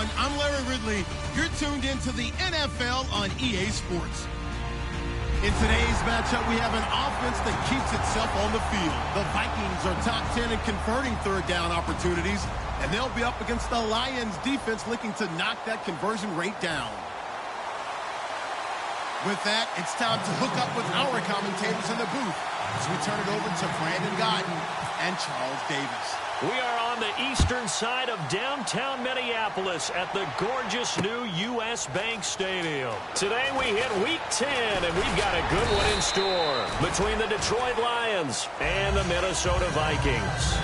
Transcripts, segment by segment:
everyone. I'm Larry Ridley. You're tuned into the NFL on EA Sports. In today's matchup, we have an offense that keeps itself on the field. The Vikings are top 10 in converting third down opportunities, and they'll be up against the Lions defense looking to knock that conversion rate down. With that, it's time to hook up with our commentators in the booth as we turn it over to Brandon Godden and Charles Davis. We are on the eastern side of downtown Minneapolis at the gorgeous new U.S. Bank Stadium. Today we hit Week 10, and we've got a good one in store between the Detroit Lions and the Minnesota Vikings.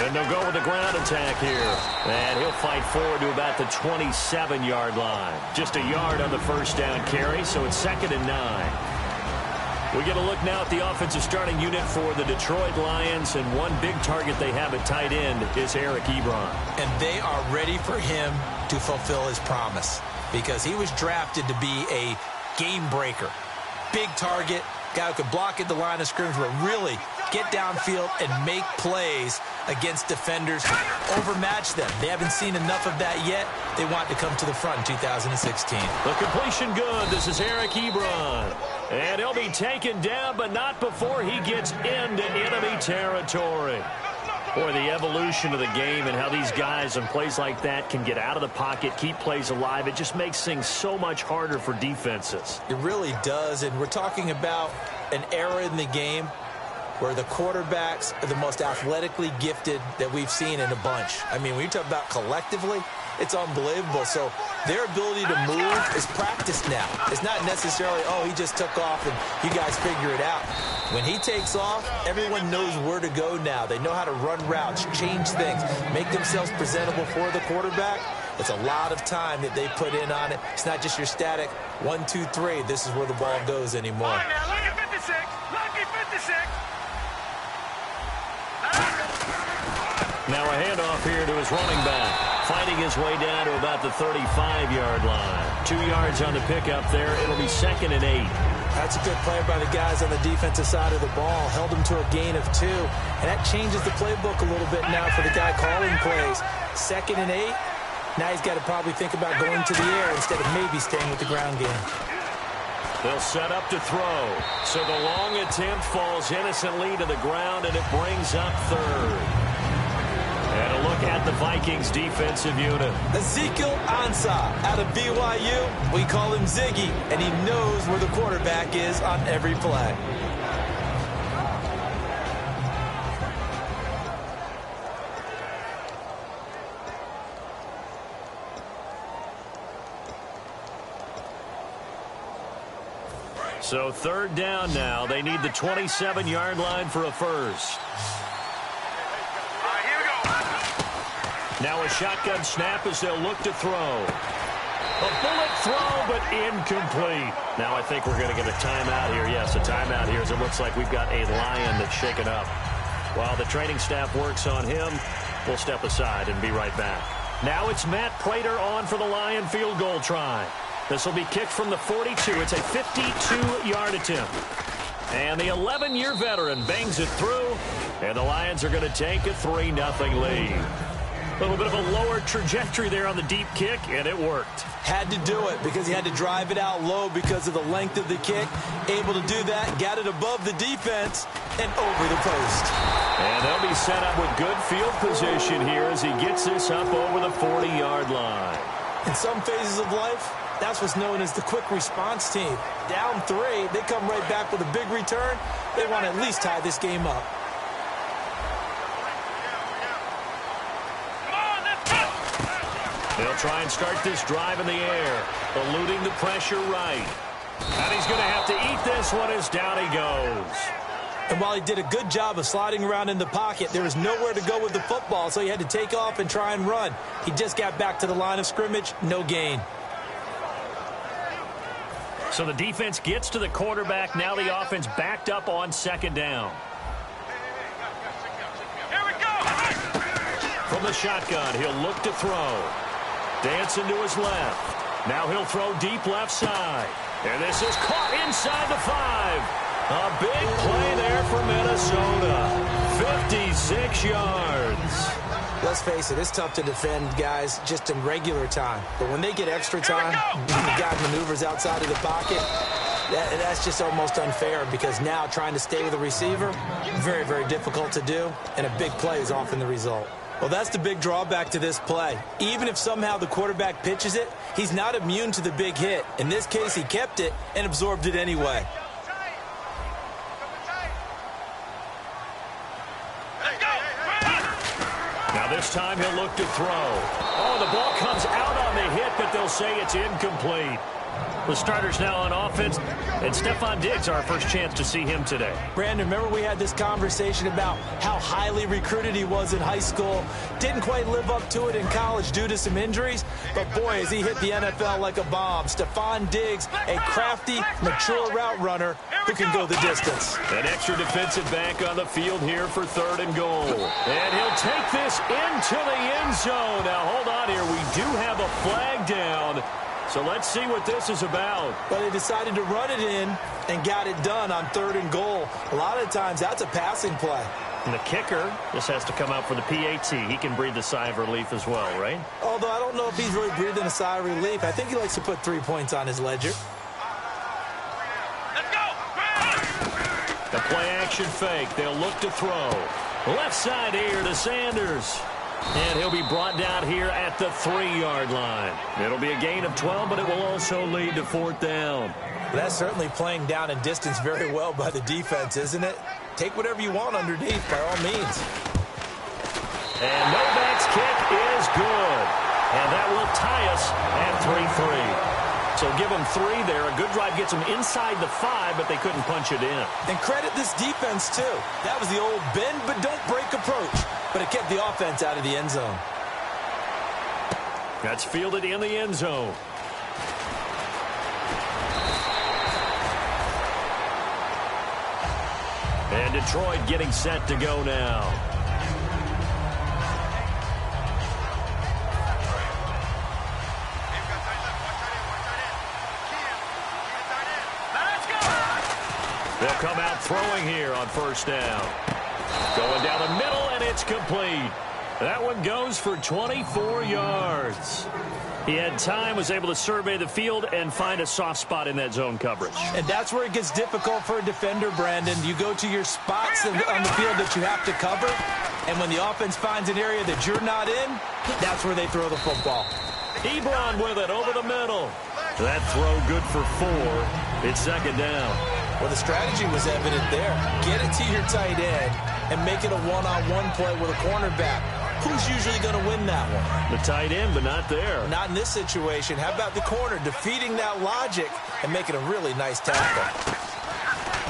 And they'll go with the ground attack here. And he'll fight forward to about the 27-yard line. Just a yard on the first down carry, so it's 2nd and 9. We get a look now at the offensive starting unit for the Detroit Lions, and one big target they have at tight end is Eric Ebron. And they are ready for him to fulfill his promise because he was drafted to be a game breaker. Big target, guy who could block at the line of scrimmage, but really get downfield and make plays against defenders, overmatch them. They haven't seen enough of that yet. They want to come to the front in 2016. The completion good. This is Eric Ebron. And he'll be taken down, but not before he gets into enemy territory. Boy, the evolution of the game and how these guys on plays like that can get out of the pocket, keep plays alive, it just makes things so much harder for defenses. It really does, and we're talking about an era in the game where the quarterbacks are the most athletically gifted that we've seen in a bunch. I mean, when you talk about collectively, it's unbelievable. So their ability to move is practiced now. It's not necessarily, oh, he just took off and you guys figure it out. When he takes off, everyone knows where to go now. They know how to run routes, change things, make themselves presentable for the quarterback. It's a lot of time that they put in on it. It's not just your static 1, 2, 3. This is where the ball goes anymore. All right, now, look at 56. Look at 56. Now a handoff here to his running back, fighting his way down to about the 35-yard line. 2 yards on the pickup there. It'll be 2nd and 8. That's a good play by the guys on the defensive side of the ball. Held him to a gain of 2. And that changes the playbook a little bit now for the guy calling plays. 2nd and 8. Now he's got to probably think about going to the air instead of maybe staying with the ground game. They'll set up to throw. So the long attempt falls innocently to the ground, and it brings up 3rd. And a look at the Vikings defensive unit. Ezekiel Ansah out of BYU. We call him Ziggy, and he knows where the quarterback is on every play. So 3rd down now. They need the 27-yard line for a first. Now a shotgun snap as they'll look to throw. A bullet throw, but incomplete. Now I think we're going to get a timeout here. Yes, a timeout here as it looks like we've got a Lion that's shaken up. While the training staff works on him, we'll step aside and be right back. Now it's Matt Prater on for the Lion field goal try. This will be kicked from the 42. It's a 52-yard attempt. And the 11-year veteran bangs it through, and the Lions are going to take a 3-0 lead. A little bit of a lower trajectory there on the deep kick, and it worked. Had to do it because he had to drive it out low because of the length of the kick. Able to do that, got it above the defense and over the post. And they'll be set up with good field position here as he gets this up over the 40-yard line. In some phases of life, that's what's known as the quick response team. Down 3, they come right back with a big return. They want to at least tie this game up. They'll try and start this drive in the air, eluding the pressure right. And he's going to have to eat this one as down he goes. And while he did a good job of sliding around in the pocket, there was nowhere to go with the football, so he had to take off and try and run. He just got back to the line of scrimmage, no gain. So the defense gets to the quarterback. Now the offense backed up on second down. Here we go. From the shotgun, he'll look to throw. Dancing to his left. Now he'll throw deep left side. And this is caught inside the 5. A big play there for Minnesota. 56 yards. Let's face it, it's tough to defend guys just in regular time. But when they get extra time, the guy maneuvers outside of the pocket, that's just almost unfair because now trying to stay with the receiver, very, very difficult to do, and a big play is often the result. Well, that's the big drawback to this play. Even if somehow the quarterback pitches it, he's not immune to the big hit. In this case, he kept it and absorbed it anyway. Now this time he'll look to throw. Oh, the ball comes out on the hit, but they'll say it's incomplete. The starters now on offense, and Stephon Diggs, our first chance to see him today. Brandon, remember we had this conversation about how highly recruited he was in high school. Didn't quite live up to it in college due to some injuries, but boy, has he hit the NFL like a bomb. Stephon Diggs, a crafty, mature route runner who can go the distance. An extra defensive back on the field here for 3rd and goal. And he'll take this into the end zone. Now, hold on here. We do have a flag down. So let's see what this is about. But they decided to run it in and got it done on 3rd and goal. A lot of times, that's a passing play. And the kicker just has to come out for the PAT. He can breathe a sigh of relief as well, right? Although I don't know if he's really breathing a sigh of relief. I think he likes to put 3 points on his ledger. Let's go. The play action fake. They'll look to throw. Left side here to Sanders. And he'll be brought down here at the 3-yard line. It'll be a gain of 12, but it will also lead to 4th down. That's certainly playing down in distance very well by the defense, isn't it? Take whatever you want underneath, by all means. And Novak's kick is good. And that will tie us at 3-3. So give them 3 there. A good drive gets them inside the 5, but they couldn't punch it in. And credit this defense, too. That was the old bend but don't break approach. But it kept the offense out of the end zone. That's fielded in the end zone. And Detroit getting set to go now. They'll come out throwing here on 1st down. Going down the middle, and it's complete. That one goes for 24 yards. He had time, was able to survey the field and find a soft spot in that zone coverage. And that's where it gets difficult for a defender, Brandon. You go to your spots on the field that you have to cover, and when the offense finds an area that you're not in, that's where they throw the football. Ebron with it over the middle. That throw good for 4. It's 2nd down. Well, the strategy was evident there. Get it to your tight end and make it a one-on-one play with a cornerback. Who's usually going to win that one? The tight end, but not there. Not in this situation. How about the corner defeating that logic and making a really nice tackle?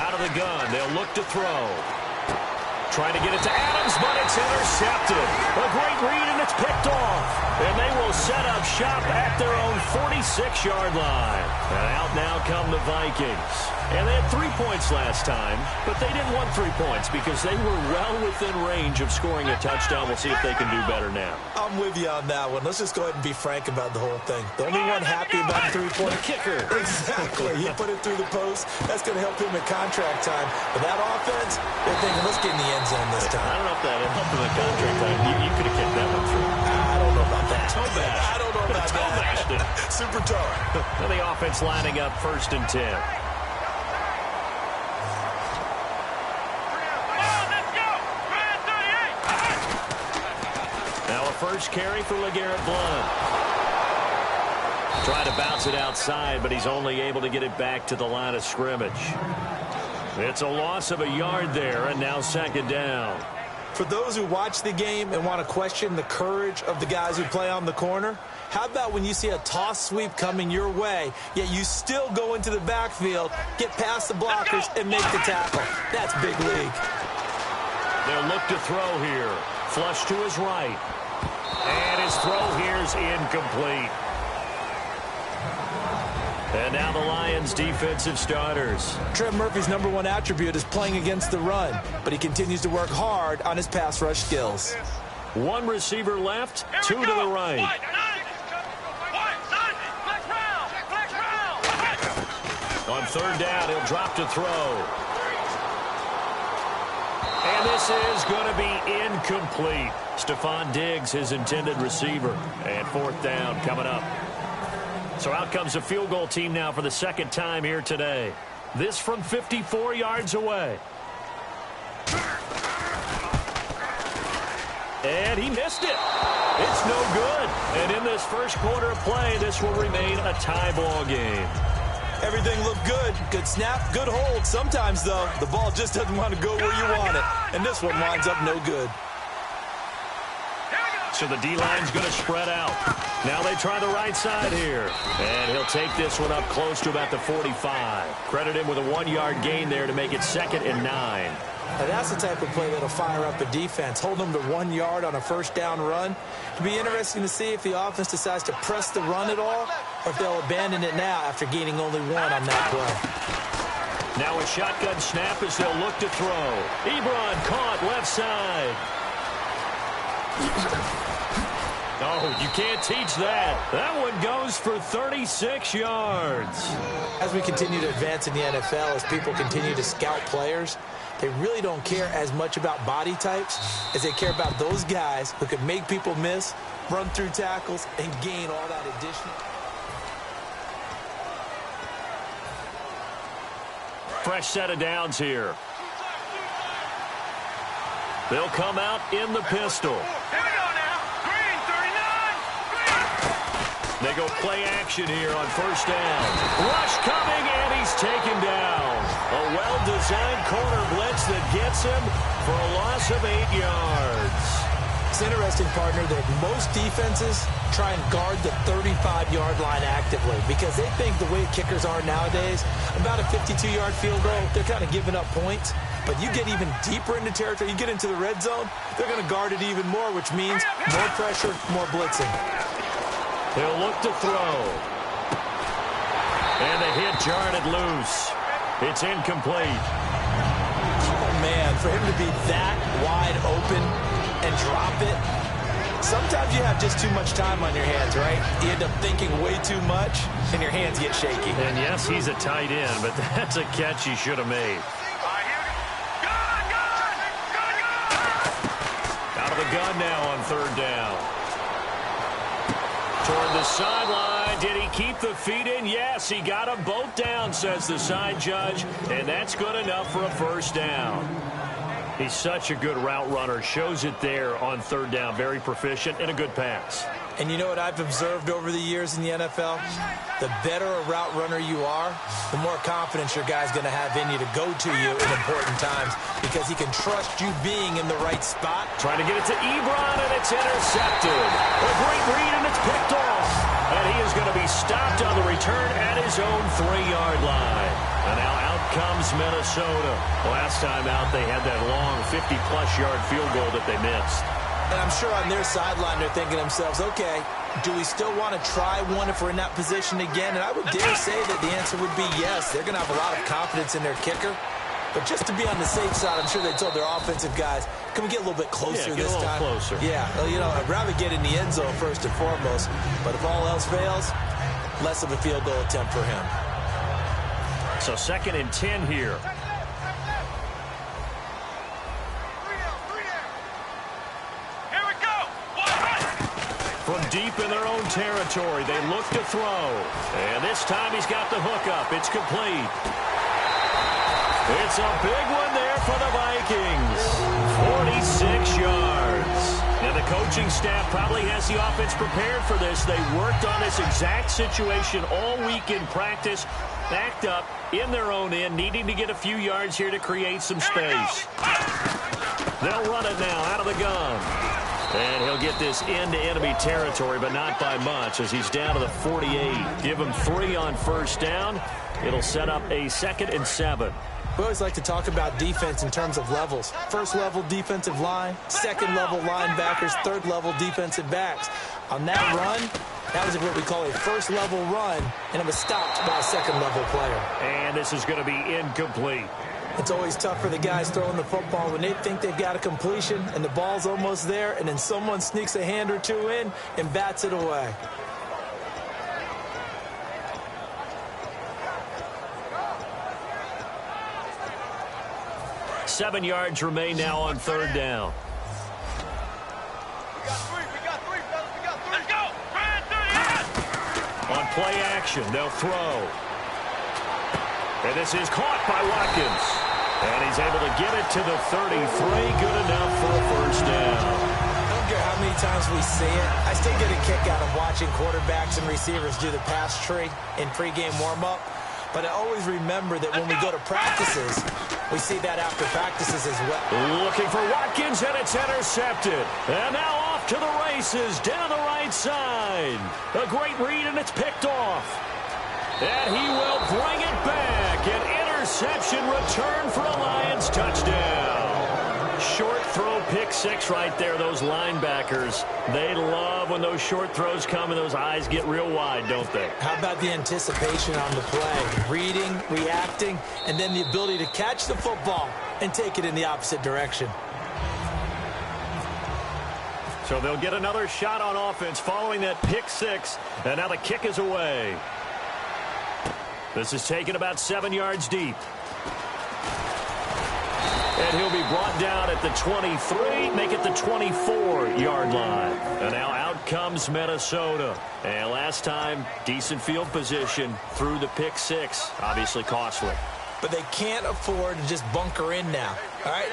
Out of the gun, they'll look to throw. Trying to get it to Adams, but it's intercepted. A great read, and it's picked off. And they will set up shop at their own 46-yard line. And out now come the Vikings. And they had 3 points last time, but they didn't want 3 points because they were well within range of scoring a touchdown. We'll see if they can do better now. I'm with you on that one. Let's just go ahead and be frank about the whole thing. The only one happy about the 3-point kicker. Exactly. He put it through the post. That's going to help him in contract time. But that offense, they're thinking, let's get in the end zone this time. I don't know if that helped him in contract time. You could have kicked that one through. I don't know about that. Toe bash. I don't know about that. Super toe. Now the offense lining up 1st and 10. First carry for LeGarrette Blount. Trying to bounce it outside, but he's only able to get it back to the line of scrimmage. It's a loss of a yard there, and now 2nd down. For those who watch the game and want to question the courage of the guys who play on the corner, how about when you see a toss sweep coming your way, yet you still go into the backfield, get past the blockers, and make the tackle? That's big league. They'll look to throw here. Flush to his right. And his throw here is incomplete. And now the Lions' defensive starters. Trent Murphy's #1 attribute is playing against the run, but he continues to work hard on his pass rush skills. One receiver left, two to the right. On third down, he'll drop to throw. And this is going to be incomplete. Stephon Diggs, his intended receiver. And fourth down coming up. So out comes the field goal team now for the second time here today. This from 54 yards away. And he missed it. It's no good. And in this first quarter of play, this will remain a tie ball game. Everything looked good. Good snap, good hold. Sometimes, though, the ball just doesn't want to go where you want it. And this one winds up no good. So the D-line's going to spread out. Now they try the right side here. And he'll take this one up close to about the 45. Credit him with a 1-yard gain there to make it 2nd and 9. Now that's the type of play that'll fire up a defense. Hold them to 1 yard on a first down run. It'll be interesting to see if the offense decides to press the run at all or if they'll abandon it now after gaining only 1 on that play. Now a shotgun snap as they'll look to throw. Ebron caught left side. Oh, you can't teach that. That one goes for 36 yards. As we continue to advance in the NFL, as people continue to scout players, they really don't care as much about body types as they care about those guys who can make people miss, run through tackles, and gain all that additional. Fresh set of downs here. They'll come out in the pistol. Here we go now. Green, 39. They go play action here on first down. Rush coming, and he's taken down. A well-designed corner blitz that gets him for a loss of 8 yards. It's interesting, partner, that most defenses try and guard the 35-yard line actively because they think the way kickers are nowadays, about a 52-yard field goal, they're kind of giving up points. But you get even deeper into territory, you get into the red zone, they're going to guard it even more, which means more pressure, more blitzing. He'll look to throw. And the hit jarred it loose. It's incomplete. Oh, man, for him to be that wide open and drop it, sometimes you have just too much time on your hands, right? You end up thinking way too much, and your hands get shaky. And yes, he's a tight end, but that's a catch he should have made. Out of the gun now on third down. Toward the sideline. Did he keep the feet in? Yes, he got them both down, says the side judge, and that's good enough for a first down. He's such a good route runner. Shows it there on third down. Very proficient and a good pass. And you know what I've observed over the years in the NFL? The better a route runner you are, the more confidence your guy's going to have in you to go to you in important times because he can trust you being in the right spot. Trying to get it to Ebron, and it's intercepted. A great read, and it's picked off. And he is going to be stopped on the return at his own 3-yard line. And now out comes Minnesota. Last time out, they had that long 50-plus yard field goal that they missed. And I'm sure on their sideline they're thinking to themselves, okay, do we still want to try one if we're in that position again? And I would dare say that the answer would be yes. They're going to have a lot of confidence in their kicker. But just to be on the safe side, I'm sure they told their offensive guys, can we get a little bit closer this time? Yeah, get a little closer. Yeah, well, you know, I'd rather get in the end zone first and foremost. But if all else fails, less of a field goal attempt for him. So 2nd and 10 here. From deep in their own territory, they look to throw. And this time he's got the hook up. It's complete. It's a big one there for the Vikings. 46 yards. Now the coaching staff probably has the offense prepared for this. They worked on this exact situation all week in practice. Backed up in their own end, needing to get a few yards here to create some space. They'll run it now out of the gun. And he'll get this into enemy territory, but not by much as he's down to the 48. Give him 3 on first down. It'll set up a 2nd and 7. We always like to talk about defense in terms of levels. First level defensive line, second level linebackers, third level defensive backs. On that run, That was what we call a first-level run, and it was stopped by a second-level player. And this is going to be incomplete. It's always tough for the guys throwing the football when they think they've got a completion and the ball's almost there, and then someone sneaks a hand or two in and bats it away. Seven yards remain now on third down. Let's go. On play action, they'll throw. And this is caught by Watkins. And he's able to get it to the 33. Good enough for a first down. I don't care how many times we see it. I still get a kick out of watching quarterbacks and receivers do the pass tree in pregame warm-up. But I always remember that when we go to practices, we see that after practices as well. Looking for Watkins, and it's intercepted. And now off to the races, down the right side. A great read, and it's picked off. And he will bring it back. An interception return for a Lions touchdown. Short throw, pick six right there. Those linebackers, they love when those short throws come and those eyes get real wide, don't they? How about the anticipation on the play? Reading, reacting, and then the ability to catch the football and take it in the opposite direction. So they'll get another shot on offense following that pick six, and now the kick is away. This is taken about 7 yards deep. And he'll be brought down at the 23, make it the 24-yard line. And now out comes Minnesota. And last time, decent field position through the pick six. Obviously costly. But they can't afford to just bunker in now. All right,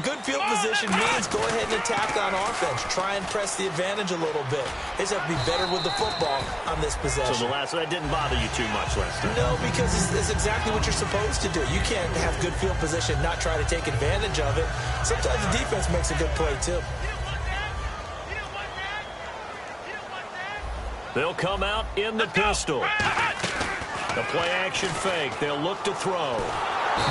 good field position means go ahead and attack on offense. Try and press the advantage a little bit. They just have to be better with the football on this possession. So that didn't bother you too much last time? No, because it's exactly what you're supposed to do. You can't have good field position, not try to take advantage of it. Sometimes the defense makes a good play, too. They'll come out in the pistol. The play action fake. They'll look to throw.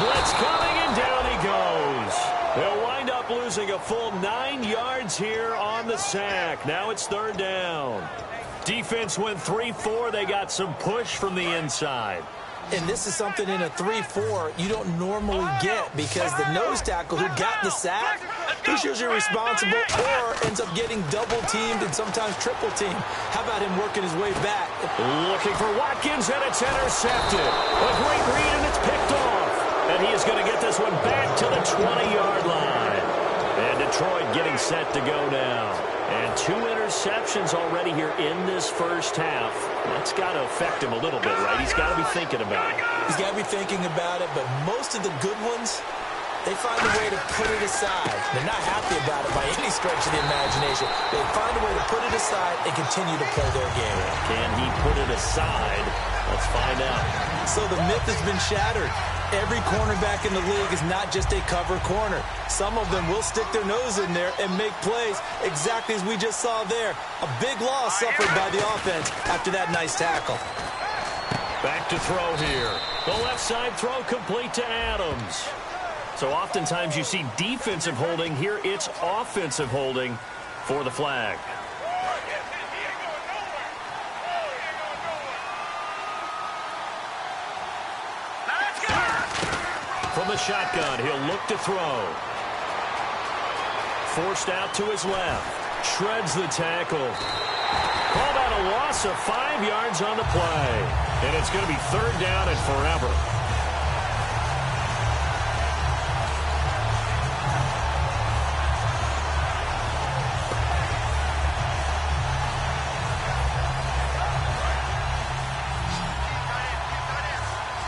Blitz coming, and down he goes. They'll wind up losing a full 9 yards here on the sack. Now it's third down. Defense went 3-4. They got some push from the inside. And this is something in a 3-4 you don't normally get because the nose tackle who got the sack, he's usually responsible or ends up getting double-teamed and sometimes triple-teamed. How about him working his way back? Looking for Watkins, and it's intercepted. A great read, and it's picked off. And he is going to get this one back to the 20-yard line. And Detroit getting set to go now. And 2 interceptions already here in this first half. That's got to affect him a little bit, right? He's got to be thinking about it. He's got to be thinking about it, but most of the good ones, they find a way to put it aside. They're not happy about it by any stretch of the imagination. They find a way to put it aside and continue to play their game. Can he put it aside? Let's find out. So the myth has been shattered. Every cornerback in the league is not just a cover corner. Some of them will stick their nose in there and make plays exactly as we just saw there. A big loss suffered by the offense after that nice tackle. Back to throw here. The left side throw complete to Adams. So oftentimes you see defensive holding. Here it's offensive holding for the flag. From the shotgun, he'll look to throw. Forced out to his left. Shreds the tackle. Called out a loss of 5 yards on the play. And it's going to be third down and forever.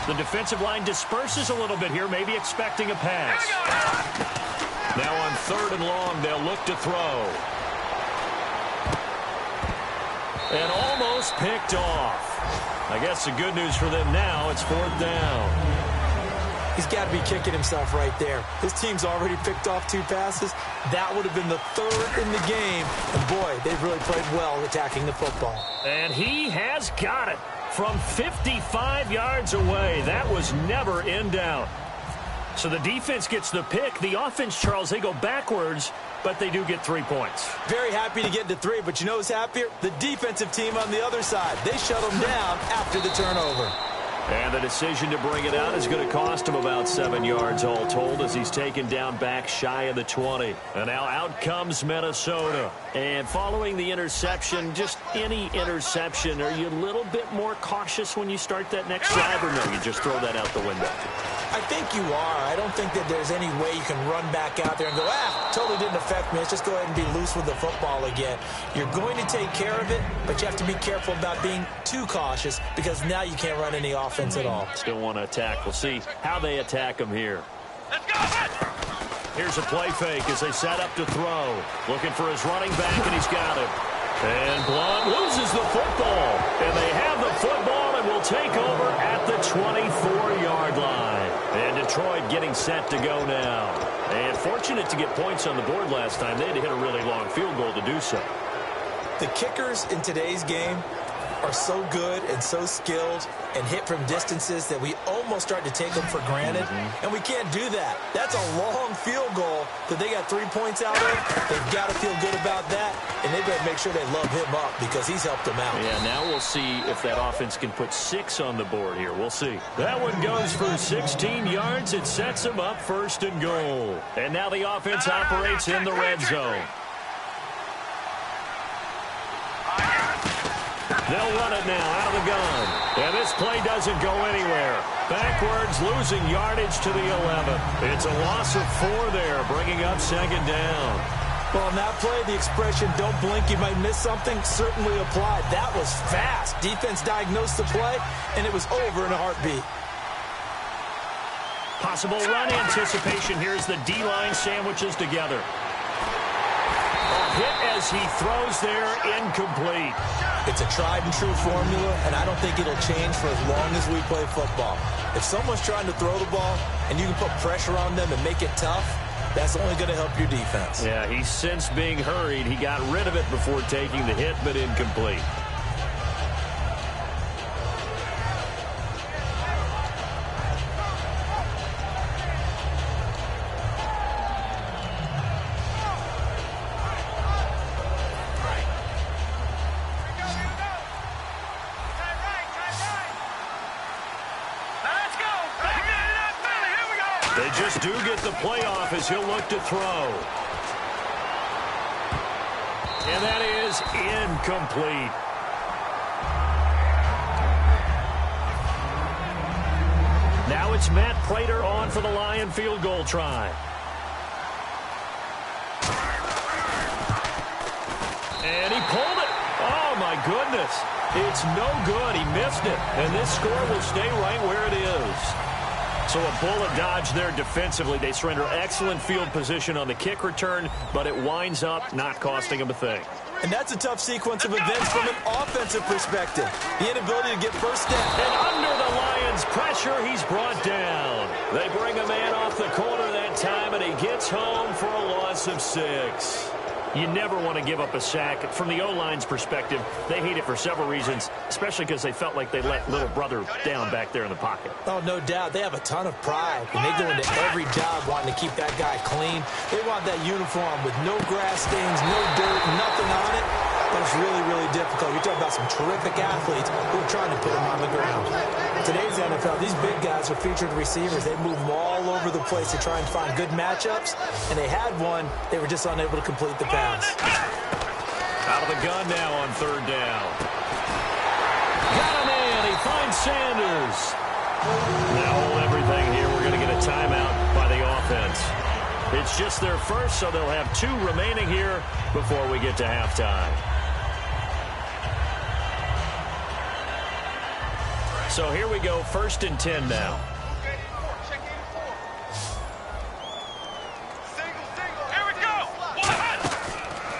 The defensive line disperses a little bit here, maybe expecting a pass. Now on third and long, they'll look to throw. And almost picked off. I guess the good news for them now, it's fourth down. He's got to be kicking himself right there. His team's already picked off 2 passes. That would have been the third in the game. And boy, they've really played well attacking the football. And he has got it. From 55 yards away, that was never in doubt. So the defense gets the pick. The offense, Charles, they go backwards, but they do get 3 points. Very happy to get to 3, but you know who's happier? The defensive team on the other side. They shut them down after the turnover. And the decision to bring it out is going to cost him about 7 yards all told as he's taken down back shy of the 20. And now out comes Minnesota. And following the interception, just any interception, are you a little bit more cautious when you start that next drive, or no, you just throw that out the window? I think you are. I don't think that there's any way you can run back out there and go, totally didn't affect me. Let's just go ahead and be loose with the football again. You're going to take care of it, but you have to be careful about being too cautious because now you can't run any offense at all. Still want to attack. We'll see how they attack him here. Let's go. Here's a play fake as they set up to throw. Looking for his running back, and he's got it. And Blunt loses the football. And they have the football and will take over at the 24-yard line. And Detroit getting set to go now. And fortunate to get points on the board last time. They had to hit a really long field goal to do so. The kickers in today's game are so good and so skilled and hit from distances that we almost start to take them for granted. And we can't do that. That's a long field goal that they got 3 points out of. They've got to feel good about that, and they better make sure they love him up because he's helped them out. Yeah, now we'll see if that offense can put 6 on the board here. We'll see. That one goes for 16 yards. It sets them up 1st and goal. And now the offense operates in the red zone. They'll run it now out of the gun. And this play doesn't go anywhere. Backwards, losing yardage to the 11. It's a loss of 4 there, bringing up 2nd down. Well, on that play, the expression, don't blink, you might miss something, certainly applied. That was fast. Defense diagnosed the play, and it was over in a heartbeat. Possible run anticipation. Here's the D-line sandwiches together. A hit as he throws there, incomplete. It's a tried-and-true formula, and I don't think it'll change for as long as we play football. If someone's trying to throw the ball and you can put pressure on them and make it tough, that's only going to help your defense. Yeah, he's since being hurried. He got rid of it before taking the hit, but incomplete. They just do get the playoff as he'll look to throw. And that is incomplete. Now it's Matt Prater on for the Lion field goal try. And he pulled it. Oh, my goodness. It's no good. He missed it. And this score will stay right where it is. So a bullet dodge there defensively. They surrender excellent field position on the kick return, but it winds up not costing them a thing. And that's a tough sequence of events from an offensive perspective. The inability to get first down. And under the Lions' pressure, he's brought down. They bring a man off the corner that time, and he gets home for a loss of 6. You never want to give up a sack. From the O-line's perspective, they hate it for several reasons, especially because they felt like they let little brother down back there in the pocket. Oh, no doubt. They have a ton of pride, and they go into every job wanting to keep that guy clean. They want that uniform with no grass stains, no dirt, nothing on it. But it's really, really difficult. You're talking about some terrific athletes who are trying to put them on the ground. Today's NFL, these big guys are featured receivers. They move them all over the place to try and find good matchups. And they had one. They were just unable to complete the pass. Out of the gun now on 3rd down. Got him in. He finds Sanders. Now hold everything here. We're going to get a timeout by the offense. It's just their first, so they'll have 2 remaining here before we get to halftime. So here we go, 1st and 10 now. Here we go.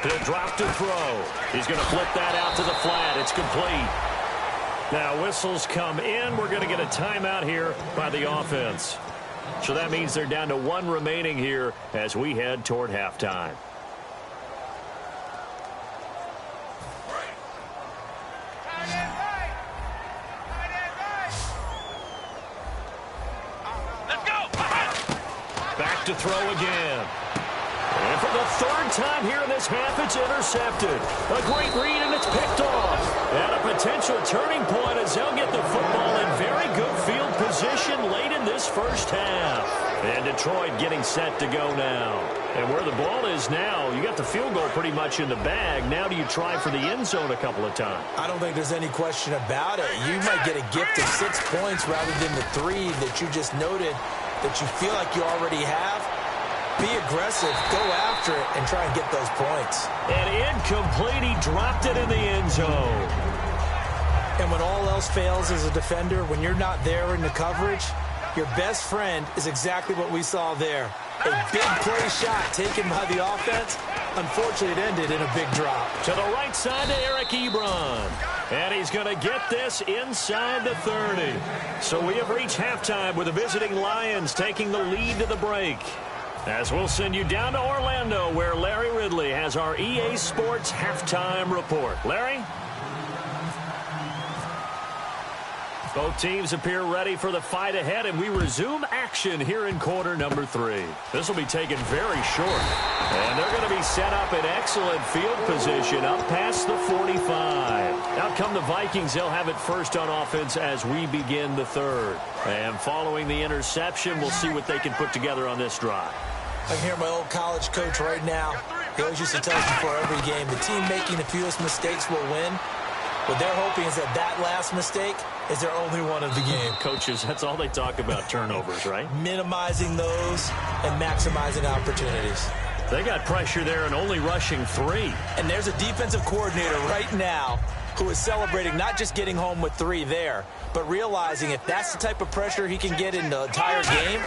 He'll drop to throw. He's going to flip that out to the flat. It's complete. Now whistles come in. We're going to get a timeout here by the offense. So that means they're down to 1 remaining here as we head toward halftime. to throw again. And for the third time here in this half, it's intercepted. A great read, and it's picked off. And a potential turning point as they'll get the football in very good field position late in this first half. And Detroit getting set to go now. And where the ball is now, you got the field goal pretty much in the bag. Now do you try for the end zone a couple of times? I don't think there's any question about it. You might get a gift of 6 points rather than the 3 that you just noted that you feel like you already have. Be aggressive, go after it, and try and get those points. And incomplete, he dropped it in the end zone. And when all else fails as a defender, when you're not there in the coverage, your best friend is exactly what we saw there. A big play shot taken by the offense. Unfortunately, it ended in a big drop. To the right side to Eric Ebron. And he's going to get this inside the 30. So we have reached halftime with the visiting Lions taking the lead to the break. As we'll send you down to Orlando, where Larry Ridley has our EA Sports halftime report. Larry? Both teams appear ready for the fight ahead, and we resume action here in quarter number 3. This will be taken very short. And they're going to be set up in excellent field position up past the 45. Out come the Vikings. They'll have it first on offense as we begin the third. And following the interception, we'll see what they can put together on this drive. I can hear my old college coach right now. He always used to tell us before every game, the team making the fewest mistakes will win. What they're hoping is that that last mistake is their only one of the game. Coaches, that's all they talk about, turnovers, right? Minimizing those and maximizing opportunities. They got pressure there and only rushing 3. And there's a defensive coordinator right now who is celebrating not just getting home with 3 there, but realizing if that's the type of pressure he can get in the entire game,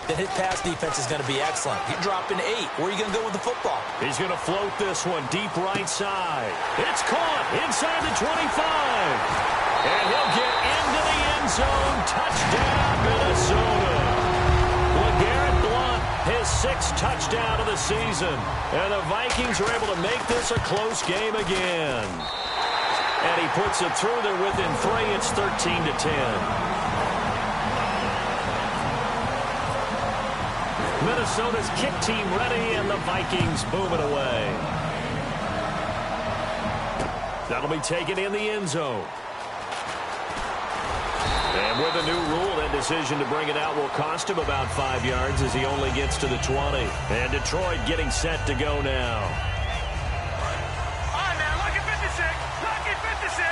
then his pass defense is going to be excellent. You're dropping 8. Where are you going to go with the football? He's going to float this one deep right side. It's caught inside the 25. And he'll get into the end zone. Touchdown, Minnesota. LeGarrette Blount, his 6th touchdown of the season. And the Vikings are able to make this a close game again. And he puts it through there within 3. It's 13-10. Minnesota's kick team ready, and the Vikings move it away. That'll be taken in the end zone. And with a new rule, that decision to bring it out will cost him about 5 yards as he only gets to the 20. And Detroit getting set to go now. All right, man, lucky 56. Lucky 56.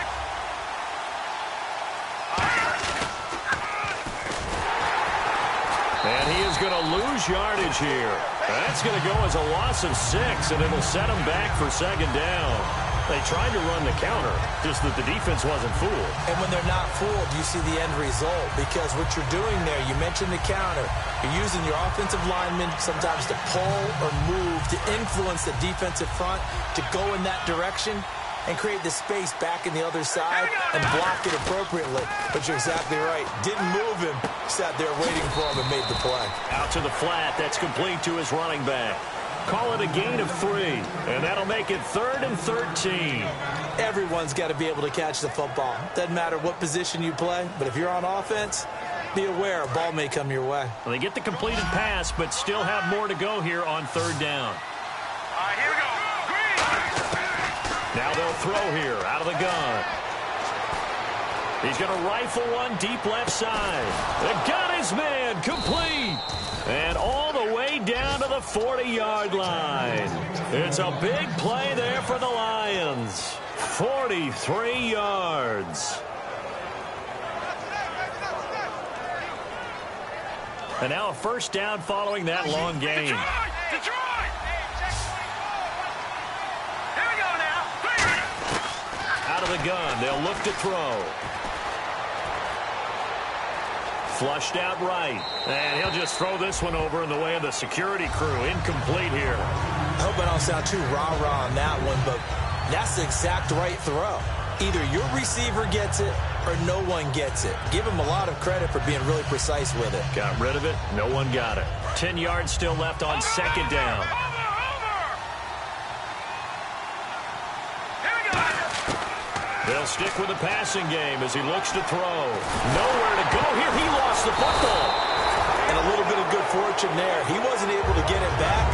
And he is going to lose yardage here. That's going to go as a loss of 6, and it will set him back for 2nd down. They tried to run the counter, just that the defense wasn't fooled. And when they're not fooled, you see the end result. Because what you're doing there, you mentioned the counter. You're using your offensive linemen sometimes to pull or move, to influence the defensive front, to go in that direction and create the space back in the other side and block it appropriately. But you're exactly right. Didn't move him. Sat there waiting for him and made the play. Out to the flat. That's complete to his running back. Call it a gain of 3, and that'll make it 3rd and 13. Everyone's got to be able to catch the football. Doesn't matter what position you play, but if you're on offense, be aware a ball may come your way. Well, they get the completed pass, but still have more to go here on 3rd down. All right, here we go. Green. Now they'll throw here out of the gun. He's going to rifle one deep left side. They got his man complete. And all the way down to the 40-yard line. It's a big play there for the Lions. 43 yards. And now a first down following that long gain. Detroit! Here we go now. Out of the gun, they'll look to throw. Flushed out right. And he'll just throw this one over in the way of the security crew. Incomplete here. I hope I don't sound too rah-rah on that one, but that's the exact right throw. Either your receiver gets it or no one gets it. Give him a lot of credit for being really precise with it. Got rid of it. No one got it. 10 yards still left on 2nd down. They'll stick with the passing game as he looks to throw. Nowhere to go here. He lost the football. And And a little bit of good fortune there. He wasn't able to get it back,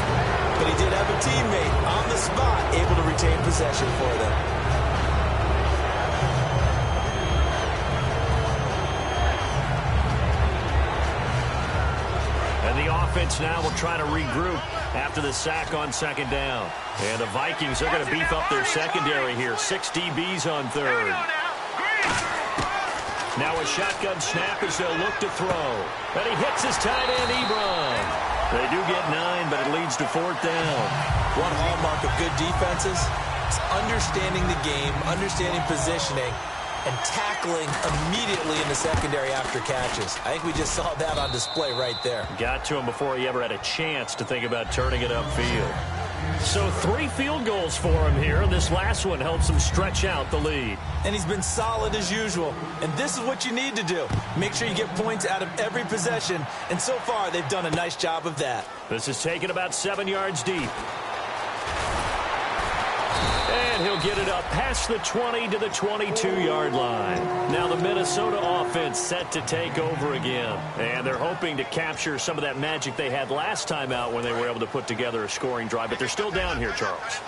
but he did have a teammate on the spot able to retain possession for them. And the offense now will try to regroup after the sack on second down. And the Vikings are going to beef up their secondary here. 6 DBs on third. Now a shotgun snap as they'll look to throw. And he hits his tight end, Ebron. They do get 9, but it leads to 4th down. One hallmark of good defenses is understanding the game, understanding positioning, and tackling immediately in the secondary after catches. I think we just saw that on display right there. Got to him before he ever had a chance to think about turning it upfield. So 3 field goals for him here, and this last one helps him stretch out the lead. And he's been solid as usual. And this is what you need to do. Make sure you get points out of every possession. And so far, they've done a nice job of that. This is taken about 7 yards deep. And he'll get it up past the 20 to the 22-yard line. Now the Minnesota offense set to take over again. And they're hoping to capture some of that magic they had last time out when they were able to put together a scoring drive. But they're still down here, Charles.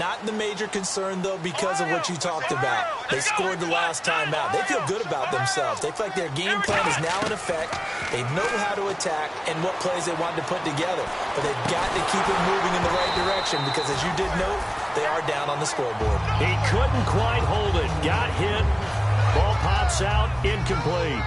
Not the major concern, though, because of what you talked about. They scored the last time out. They feel good about themselves. They feel like their game plan is now in effect. They know how to attack and what plays they want to put together. But they've got to keep it moving in the right direction because, as you did note, they are down on the scoreboard. He couldn't quite hold it. Got hit. Ball pops out. Incomplete.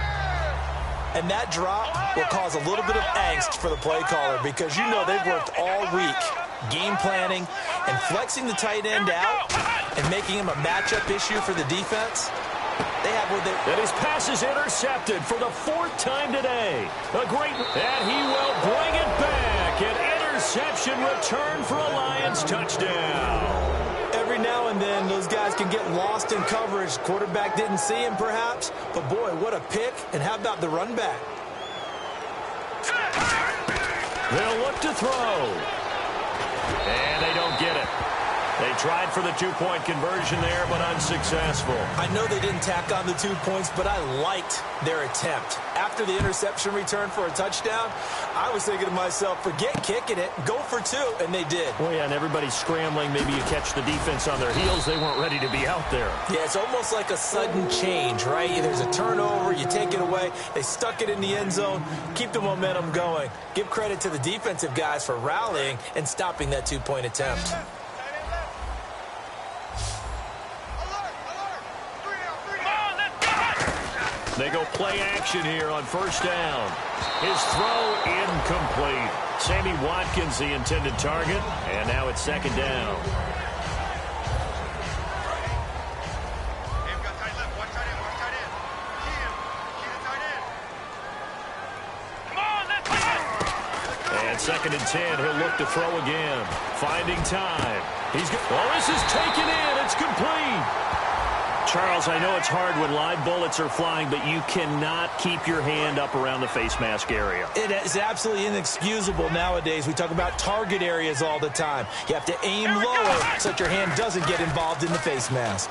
And that drop will cause a little bit of angst for the play caller because you know they've worked all week game planning and flexing the tight end out and making him a matchup issue for the defense. They have what they... And his pass is intercepted for the 4th time today. A great... And he will bring it back. An interception return for a Lions touchdown. Every now and then, those guys can get lost in coverage. Quarterback didn't see him, perhaps. But, boy, what a pick. And how about the run back? They'll look to throw. And they don't get it. They tried for the 2-point conversion there, but unsuccessful. I know they didn't tack on the 2 points, but I liked their attempt. After the interception return for a touchdown, I was thinking to myself, forget kicking it, go for 2, and they did. Well, yeah, and everybody's scrambling. Maybe you catch the defense on their heels. They weren't ready to be out there. Yeah, it's almost like a sudden change, right? There's a turnover, you take it away, they stuck it in the end zone, keep the momentum going. Give credit to the defensive guys for rallying and stopping that 2-point attempt. They go play action here on 1st down. His throw incomplete. Sammy Watkins, the intended target, and now it's 2nd down. And 2nd and 10, he'll look to throw again. Finding time. He's good. Oh, this is taken in. It's complete. Charles, I know it's hard when live bullets are flying, but you cannot keep your hand up around the face mask area. It is absolutely inexcusable nowadays. We talk about target areas all the time. You have to aim lower so that your hand doesn't get involved in the face mask.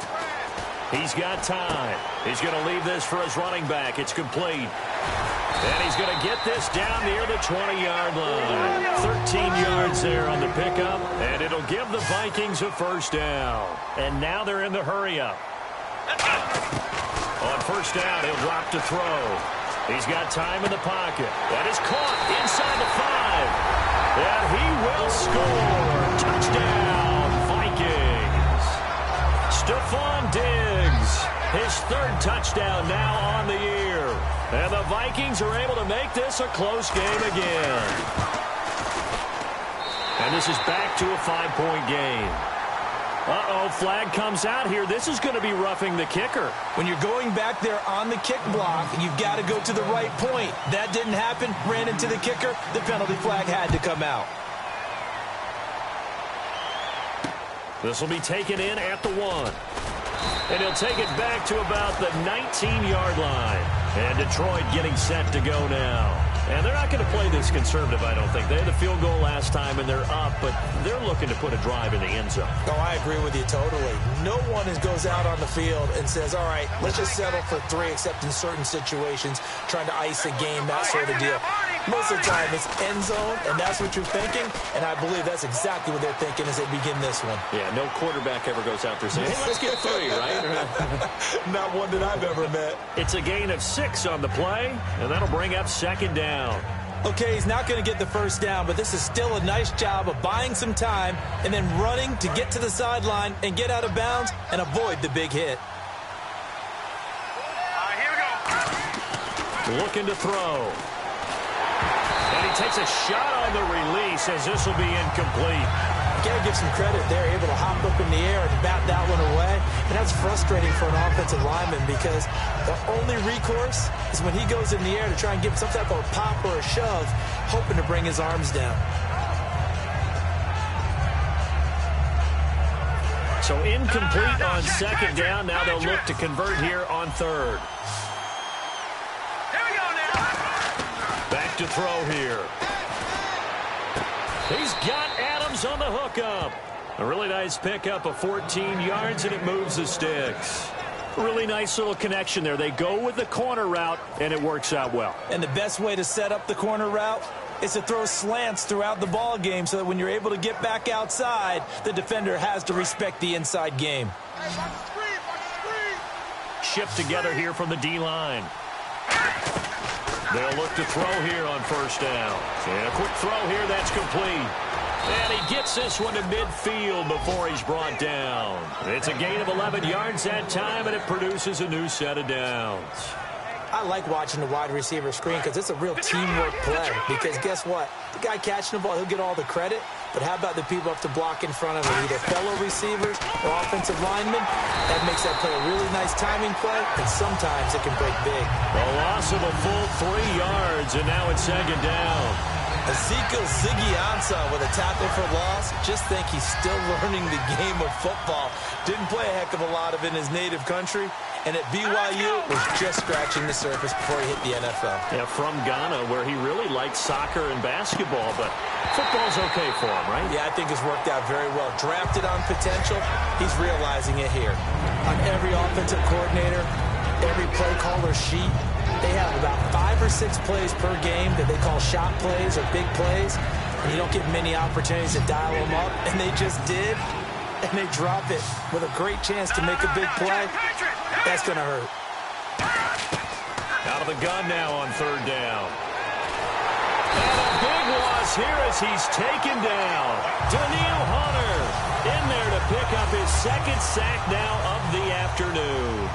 He's got time. He's going to leave this for his running back. It's complete. And he's going to get this down near the 20-yard line. 13 yards there on the pickup, and it'll give the Vikings a 1st down. And now they're in the hurry-up. On 1st down, he'll drop to throw. He's got time in the pocket. That is caught inside the 5. And he will score. Touchdown, Vikings. Stephon Diggs, his 3rd touchdown now on the year. And the Vikings are able to make this a close game again. And this is back to a 5-point game. Uh-oh, flag comes out here. This is going to be roughing the kicker. When you're going back there on the kick block, you've got to go to the right point. That didn't happen. Ran into the kicker. The penalty flag had to come out. This will be taken in at the 1. And he'll take it back to about the 19-yard line. And Detroit getting set to go now. And they're not going to play this conservative, I don't think. They had the field goal last time, and they're up, but they're looking to put a drive in the end zone. Oh, I agree with you totally. No one goes out on the field and says, all right, let's just settle for 3, except in certain situations, trying to ice a game, that sort of deal. Most of the time, it's end zone, and that's what you're thinking, and I believe that's exactly what they're thinking as they begin this one. Yeah, no quarterback ever goes out there saying, hey, let's get 3, right? Not one that I've ever met. It's a gain of 6 on the play, and that'll bring up 2nd down. Okay, he's not going to get the first down, but this is still a nice job of buying some time and then running to get to the sideline and get out of bounds and avoid the big hit. Here we go. Looking to throw. And he takes a shot on the release as this will be incomplete. You got to give some credit. They're able to hop up in the air and bat that one away. And that's frustrating for an offensive lineman because the only recourse is when he goes in the air to try and give some type of a pop or a shove, hoping to bring his arms down. So incomplete on 2nd down. Now they'll look to convert here on 3rd. Here we go now. Back to throw here. He's got Adams on the hookup. A really nice pickup of 14 yards, and it moves the sticks. Really nice little connection there. They go with the corner route, and it works out well. And the best way to set up the corner route is to throw slants throughout the ball game so that when you're able to get back outside, the defender has to respect the inside game. Shift together here from the D-line. They'll look to throw here on 1st down. And a quick throw here, that's complete. And he gets this one to midfield before he's brought down. It's a gain of 11 yards that time, and it produces a new set of downs. I like watching the wide receiver screen because it's a real teamwork play. Because guess what? The guy catching the ball, he'll get all the credit. But how about the people up to block in front of him, either fellow receivers or offensive linemen? That makes that play a really nice timing play, and sometimes it can break big. A loss of a full 3 yards, and now it's 2nd down. YouKrazyyy with a tackle for loss. Just think he's still learning the game of football. Didn't play a heck of a lot of it in his native country. And at BYU, was just scratching the surface before he hit the NFL. Yeah, from Ghana, where he really liked soccer and basketball, but football's okay for him, right? Yeah, I think it's worked out very well. Drafted on potential, he's realizing it here. On every offensive coordinator, every play caller sheet, they have about 5 or 6 plays per game that they call shot plays or big plays, and you don't get many opportunities to dial them up, and they just did, and they drop it with a great chance to make a big play. That's going to hurt. Out of the gun now on 3rd down. And a big loss here as he's taken down. Daniil Hunter in there to pick up his 2nd sack now of the afternoon.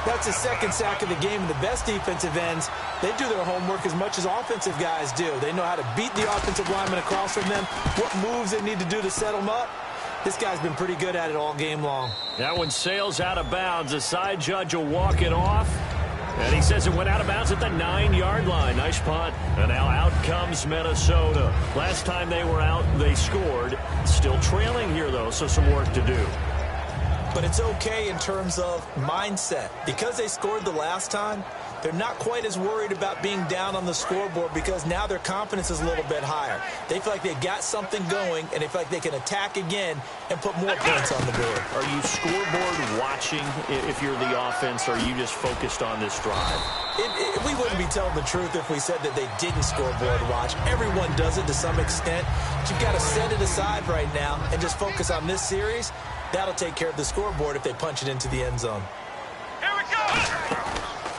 That's his 2nd sack of the game. And the best defensive ends, they do their homework as much as offensive guys do. They know how to beat the offensive lineman across from them, what moves they need to do to set them up. This guy's been pretty good at it all game long. That one sails out of bounds. The side judge will walk it off. And he says it went out of bounds at the 9-yard line. Nice punt. And now out comes Minnesota. Last time they were out, they scored. Still trailing here, though, so some work to do. But it's okay in terms of mindset. Because they scored the last time, they're not quite as worried about being down on the scoreboard because now their confidence is a little bit higher. They feel like they got something going, and they feel like they can attack again and put more points on the board. Are you scoreboard watching if you're the offense, or are you just focused on this drive? We wouldn't be telling the truth if we said that they didn't scoreboard watch. Everyone does it to some extent. But you've got to set it aside right now and just focus on this series. That'll take care of the scoreboard if they punch it into the end zone. Here we go.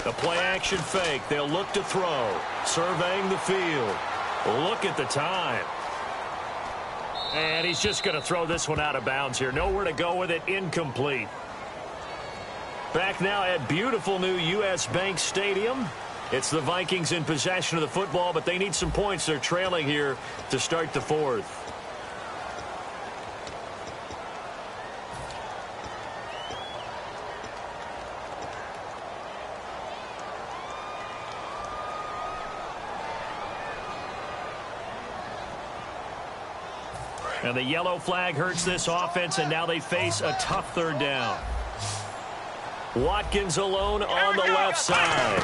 The play-action fake. They'll look to throw. Surveying the field. Look at the time. And he's just going to throw this one out of bounds here. Nowhere to go with it. Incomplete. Back now at beautiful new U.S. Bank Stadium. It's the Vikings in possession of the football, but they need some points. They're trailing here to start the 4th. And the yellow flag hurts this offense, and now they face a tough 3rd down. Watkins alone on the left side.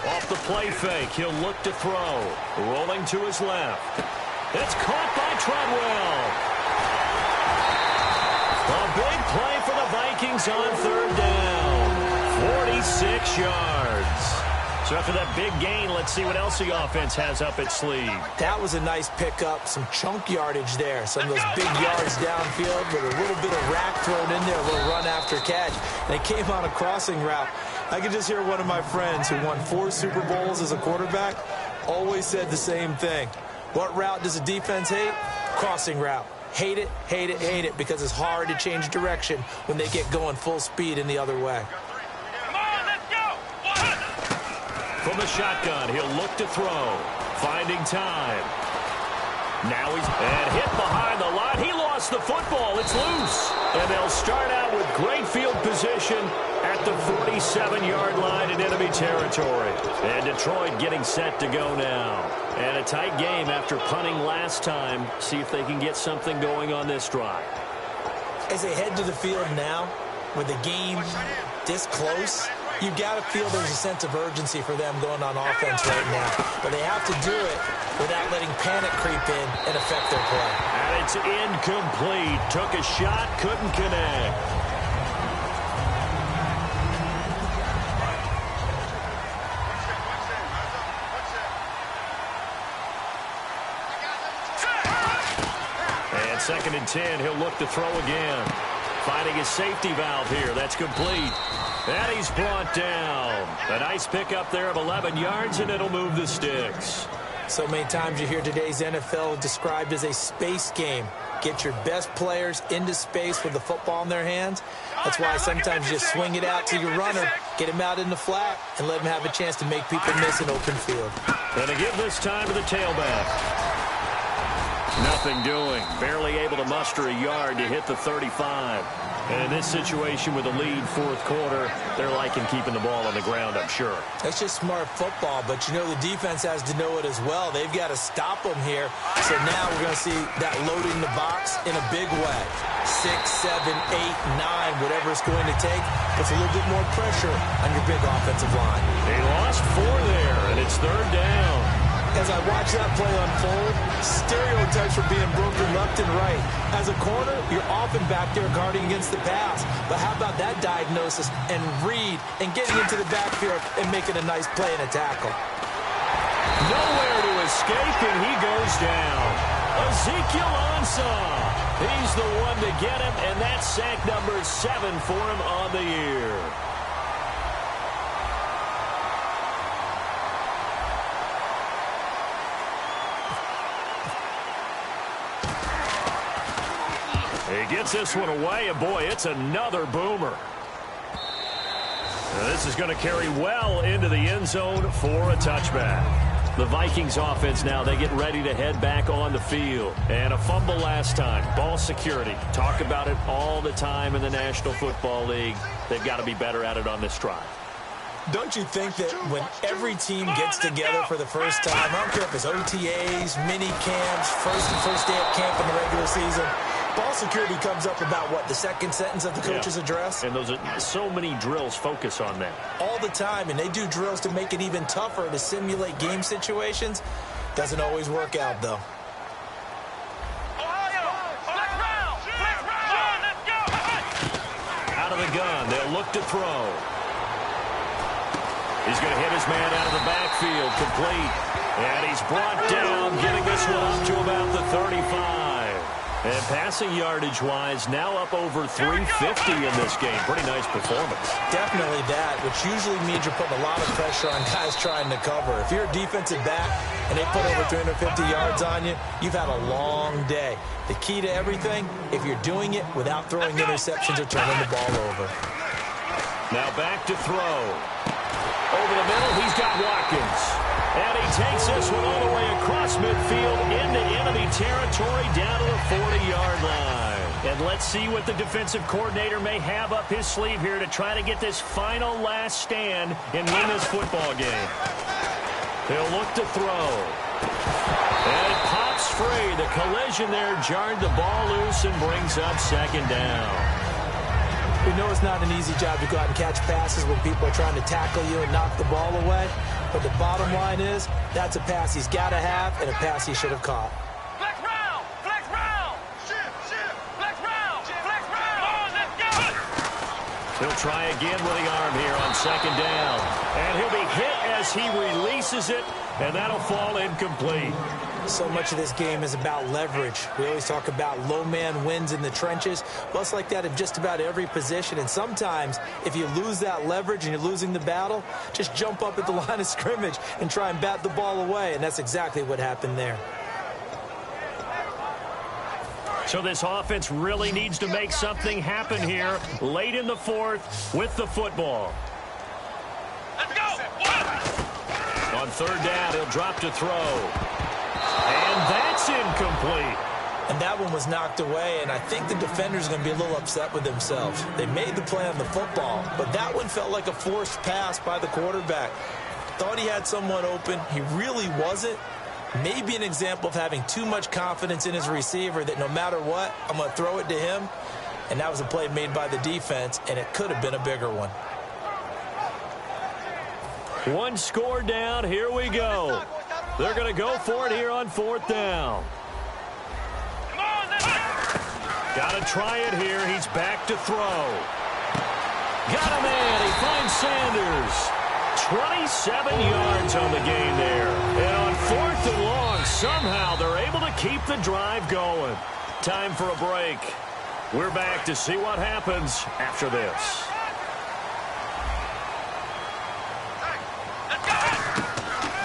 Off the play fake, he'll look to throw. Rolling to his left. It's caught by Treadwell. A big play for the Vikings on 3rd down. 46 yards. So after that big gain, let's see what else the offense has up its sleeve. That was a nice pickup, some chunk yardage there. Some of those big yards downfield with a little bit of rack thrown in there, a little run after catch. And it came on a crossing route. I could just hear one of my friends who won 4 Super Bowls as a quarterback always said the same thing. What route does a defense hate? Crossing route. Hate it, hate it, hate it, because it's hard to change direction when they get going full speed in the other way. Come on, let's go! From the shotgun, he'll look to throw. Finding time. Now he's hit behind the line. He lost the football. It's loose. And they'll start out with great field position at the 47-yard line in enemy territory. And Detroit getting set to go now. And a tight game after punting last time. See if they can get something going on this drive. As they head to the field now, with the game this close, you've got to feel there's a sense of urgency for them going on offense right now. But they have to do it without letting panic creep in and affect their play. And it's incomplete. Took a shot, couldn't connect. And 2nd and 10, he'll look to throw again. Finding his safety valve here. That's complete. And he's brought down. A nice pickup there of 11 yards, and it'll move the sticks. So many times you hear today's NFL described as a space game. Get your best players into space with the football in their hands. That's why sometimes you just swing it out to your runner, get him out in the flat, and let him have a chance to make people miss an open field. And to give this time to the tailback. Nothing doing. Barely able to muster a yard to hit the 35. And in this situation with a lead 4th quarter, they're liking keeping the ball on the ground, I'm sure. That's just smart football, but you know the defense has to know it as well. They've got to stop them here. So now we're going to see that loading the box in a big way. 6, 7, 8, 9, whatever it's going to take, puts a little bit more pressure on your big offensive line. They lost 4 there, and it's 3rd down. As I watch that play unfold, stereotypes are being broken left and right. As a corner, you're often back there guarding against the pass. But how about that diagnosis and read and getting into the backfield and making a nice play and a tackle? Nowhere to escape, and he goes down. Ezekiel Ansah. He's the one to get him, and that's sack number 7 for him on the year. He gets this one away, and boy, it's another boomer. Now, this is going to carry well into the end zone for a touchback. The Vikings offense now, they get ready to head back on the field. And a fumble last time. Ball security. Talk about it all the time in the National Football League. They've got to be better at it on this drive. Don't you think that when every team gets together for the first time, I don't care if it's OTAs, mini camps, first day of camp in the regular season, ball security comes up about, what, the second sentence of the coach's address? And those are so many drills focus on that. All the time, and they do drills to make it even tougher to simulate game situations. Doesn't always work out, though. Out of the gun, they'll look to throw. He's going to hit his man out of the backfield, complete. And he's brought down, getting this one up to about the 35. And passing yardage-wise, now up over 350 in this game. Pretty nice performance. Definitely that, which usually means you're putting a lot of pressure on guys trying to cover. If you're a defensive back and they put over 350 yards on you, you've had a long day. The key to everything, if you're doing it without throwing interceptions or turning the ball over. Now back to throw. Over the middle, he's got Watkins. And he takes this one all the way across midfield into enemy territory down to the 40-yard line. And let's see what the defensive coordinator may have up his sleeve here to try to get this final last stand and win this football game. He'll look to throw. And it pops free. The collision there jarred the ball loose and brings up 2nd down. We know it's not an easy job to go out and catch passes when people are trying to tackle you and knock the ball away. But the bottom line is, that's a pass he's got to have and a pass he should have caught. Flex round! Flex round! Flex round! Flex round! On, let's go! He'll try again with the arm here on second down. And he'll be hit as he releases it, and that'll fall incomplete. So much of this game is about leverage. We always talk about low man wins in the trenches. Well, it's like that in just about every position. And sometimes, if you lose that leverage and you're losing the battle, just jump up at the line of scrimmage and try and bat the ball away. And that's exactly what happened there. So this offense really needs to make something happen here late in the fourth with the football. Let's go! On third down, he'll drop to throw. And that's incomplete. And that one was knocked away, and I think the defender's going to be a little upset with themselves. They made the play on the football, but that one felt like a forced pass by the quarterback. Thought he had someone open. He really wasn't. Maybe an example of having too much confidence in his receiver that no matter what, I'm going to throw it to him. And that was a play made by the defense, and it could have been a bigger one. One score down. Here we go. They're going to go for it here on fourth down. Come on, let's go! Got to try it here. He's back to throw. Got a man. He finds Sanders. 27 yards on the game there. And on fourth and long, somehow they're able to keep the drive going. Time for a break. We're back to see what happens after this.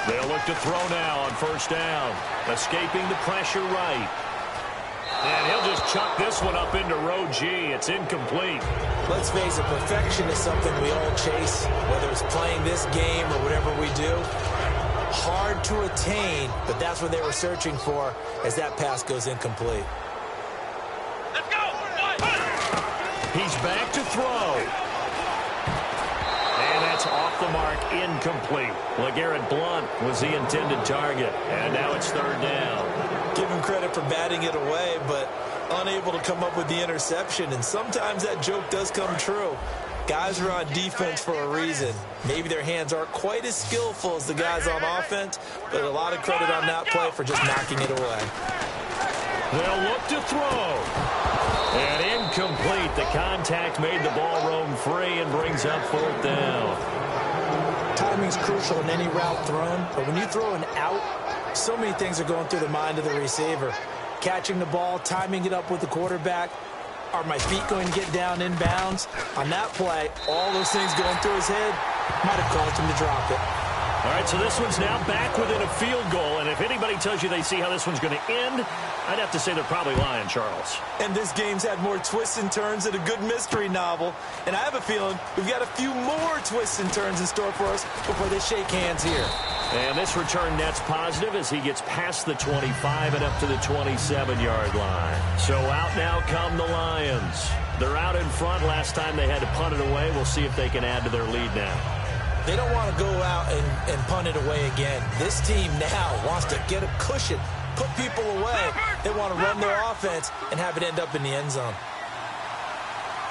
They'll look to throw now on first down. Escaping the pressure right. And he'll just chuck this one up into row G. It's incomplete. Let's face it, perfection is something we all chase, whether it's playing this game or whatever we do. Hard to attain, but that's what they were searching for as that pass goes incomplete. Let's go! He's back to throw. And that's off the mark, incomplete. LeGarrette Blount was the intended target. And now it's third down. Give him credit for batting it away, but unable to come up with the interception. And sometimes that joke does come true. Guys are on defense for a reason. Maybe their hands aren't quite as skillful as the guys on offense, but a lot of credit on that play for just knocking it away. They'll look to throw. And incomplete. The contact made the ball roam free and brings up fourth down. Timing's crucial in any route thrown, but when you throw an out, so many things are going through the mind of the receiver. Catching the ball, timing it up with the quarterback. Are my feet going to get down in bounds? On that play, all those things going through his head might have caused him to drop it. All right, so this one's now back within a field goal, and if anybody tells you they see how this one's going to end, I'd have to say they're probably lying, Charles. And this game's had more twists and turns than a good mystery novel, and I have a feeling we've got a few more twists and turns in store for us before they shake hands here. And this return net's positive as he gets past the 25 and up to the 27-yard line. So out now come the Lions. They're out in front. Last time they had to punt it away. We'll see if they can add to their lead now. They don't want to go out and punt it away again. This team now wants to get a cushion, put people away. They want to run their offense and have it end up in the end zone.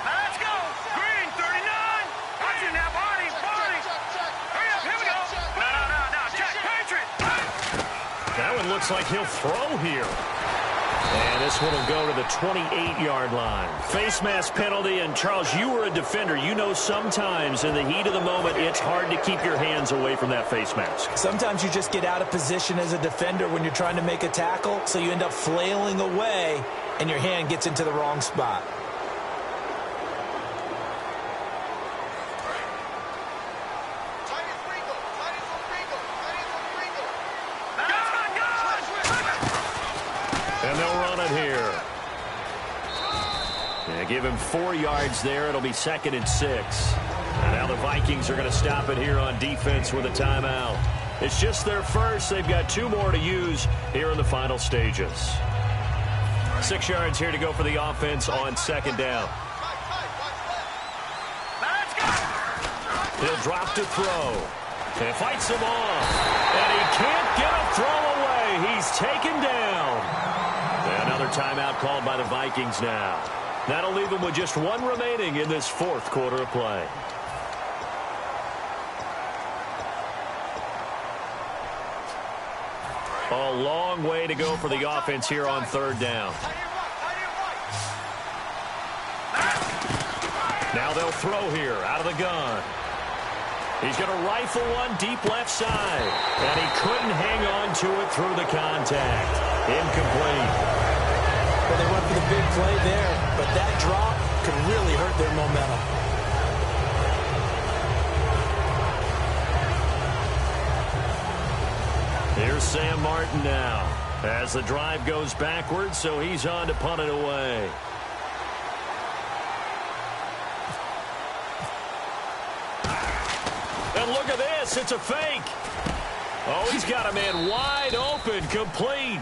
Let's go! Green, 39! Watch it now, Barney! Hurry up, here we go! No, check, Patriot! That one looks like he'll throw here. And this one will go to the 28-yard line. Face mask penalty, and Charles, you were a defender. You know sometimes in the heat of the moment, it's hard to keep your hands away from that face mask. Sometimes you just get out of position as a defender when you're trying to make a tackle, so you end up flailing away, and your hand gets into the wrong spot. And they'll run it here. Yeah, give him 4 yards there. It'll be 2nd and 6. And now the Vikings are going to stop it here on defense with a timeout. It's just their first. They've got 2 more to use here in the final stages. 6 yards here to go for the offense on 2nd down. Let's go! He'll drop to throw. And fights him off. And he can't get a throw away. He's taken down. Another timeout called by the Vikings now. That'll leave them with just 1 remaining in this 4th quarter of play. A long way to go for the offense here on 3rd down. Now they'll throw here out of the gun. He's going to rifle one deep left side. And he couldn't hang on to it through the contact. Incomplete. Well, they went for the big play there, but that drop could really hurt their momentum. Here's Sam Martin now as the drive goes backwards, so he's on to punt it away. And look at this. It's a fake. Oh, he's got a man wide open, complete.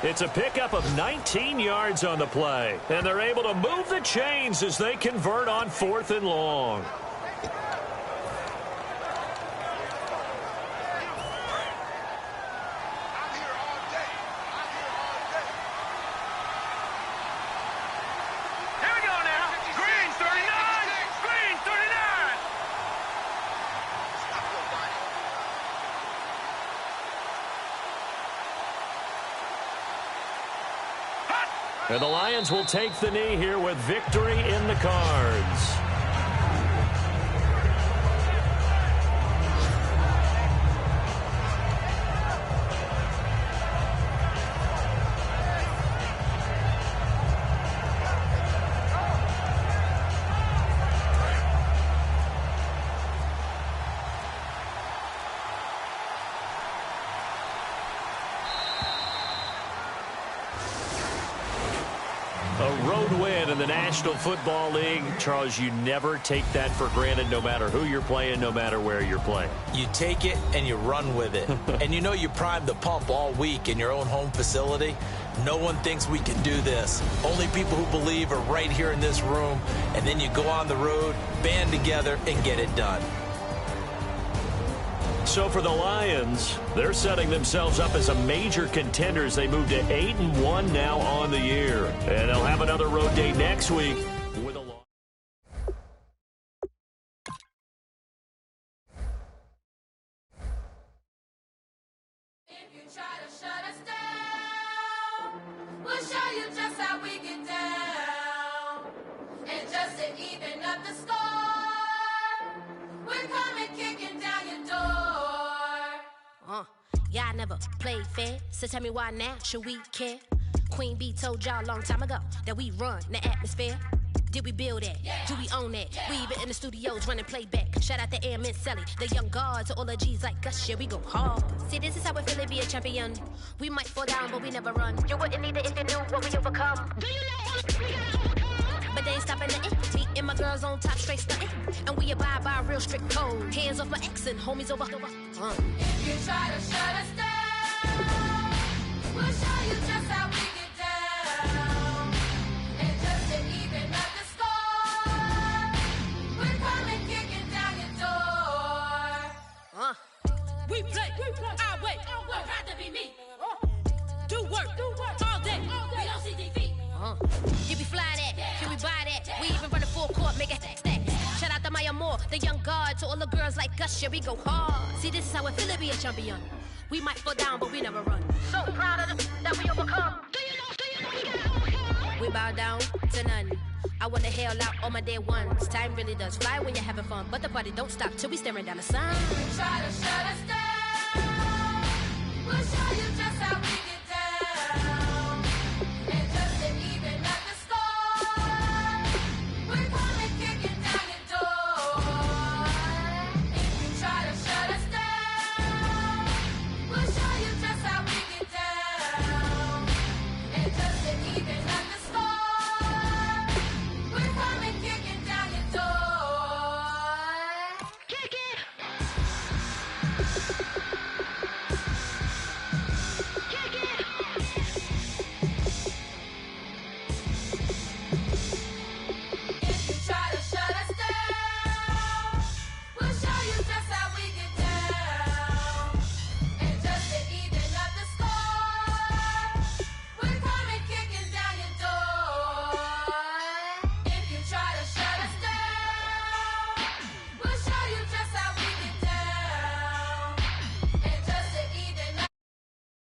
It's a pickup of 19 yards on the play. And they're able to move the chains as they convert on 4th and long. And the Lions will take the knee here with victory in the cards. National Football League, Charles, you never take that for granted no matter who you're playing, no matter where you're playing. You take it and you run with it. And you know you primed the pump all week in your own home facility. No one thinks we can do this. Only people who believe are right here in this room. And then you go on the road, band together, and get it done. So for the Lions, they're setting themselves up as a major contender as they move to 8-1 now on the year. And they'll have another road day next week with a loss. If you try to shut us down, we'll show you just how we get down. And just to even up the score, we're coming kicking down your door. Y'all never played fair, so tell me why now should we care? Queen Bee told y'all a long time ago that we run the atmosphere. Did we build that? Yeah. Do we own that? Yeah. We even in the studios running playback. Shout out to Airman Sally, the young guards, to all the G's like us. Yeah, we go hard. See, this is how it feel to be a champion. We might fall down, but we never run. You wouldn't need it if you knew what we overcome. Do you know all the we gotta overcome? But they ain't stopping nothing. Me and my girls on top straight stunting. And we abide by a real strict code. Hands off my ex and homies over. If you try to shut us down, we'll show you just how we get down. And just to even up the score, we're coming kicking down your door. We play our way. Would rather be me. Do work all day. We don't see defeat. Did we fly that? Can we buy that? We even run a full court, make it stack. Shout out to Maya Moore, the young guard, to all the girls like us. Yeah, we go hard. See, this is how it feel to be a champion. We might fall down, but we never run. So proud of them that we overcome. Do you know we gotta overcome? We bow down to none. I wanna hail out all my day ones. Time really does fly when you're having fun, but the party don't stop till we staring down the sun. If you try to shut us down, we'll show you just